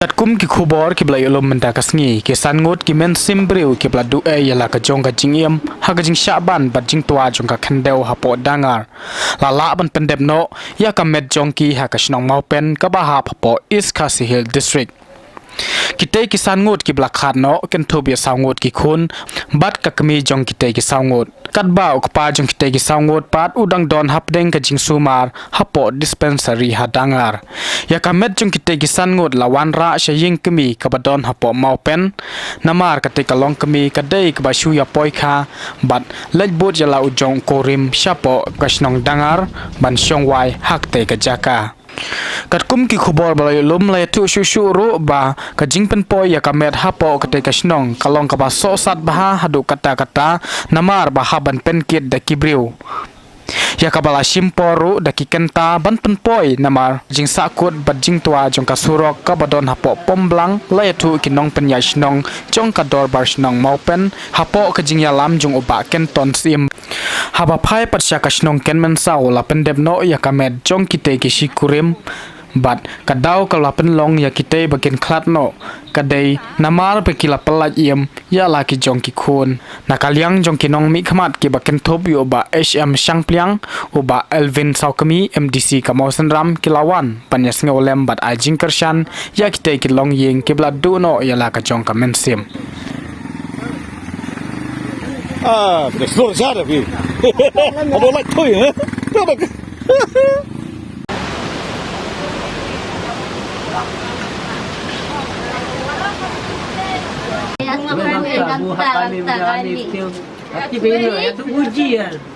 Kat kum ki khubor ki blai ulum menta kasngi ki sangut ki men simbriu ki bladu yala ka jong ka jingiam ha ka jing shaban bat jing tua jong ka khyndew ha po dangar la ban pendep no ya ka met jong ki ha ka shnong mau pen ka ba ha po East Khasi Hill district kitay ki sangut ki blakhat no ken thobia sangut ki khun bat ka kami jong kitay ki sangut kat ba ok pa jong kitay ki sangut pat udang don hapdeng ka jing sumar hapo dispensary ha dangar ya ka met jong kitay ki sangut lawan ra sha ying kami ka badon hapo mau pen namar ka te ka long kami ka dei ka ba shu ya poi kha bat lej bot ya la u jong korim shapo kashnong dangar ban shong wai hak te ka jaka kat kum ki khubor balai lum lai tu shu shu ru ba ka jingpen poi ya ka met hapo ka te ka shnong kalong ka ba so sat ba hadu kata namar ba haban pen kit da kibriu ya ka bala simporu da ki kenta ban pen poi namar jing sakut bat jing tua jong ka surok ka badon hapo pomblang lai tu ki nong pen ya shnong jong ka dor bar shnong mau pen hapo ka jing ya lam jong uba ken ton sim haba phai pat sha ka shnong ken men saw la pen deb no ya ka met jong ki te ki shikurim bat kadau ka la pen long ya ki te bakin khlat no kadai namar pe ki la palat yem ya la ki jong ki khun nakaliang jong ki nong mi khmat ki bakin thop yu ba hm shangpliang uba elvin saukami mdc kamosan ram kilawan panyas ngolem bat ajing kershan ya ki te ki long yeng ki bla du no ya la ka jong ka men sim Để xuống sát được vì bố lạnh thôi hả? Tapi bila itu ujian.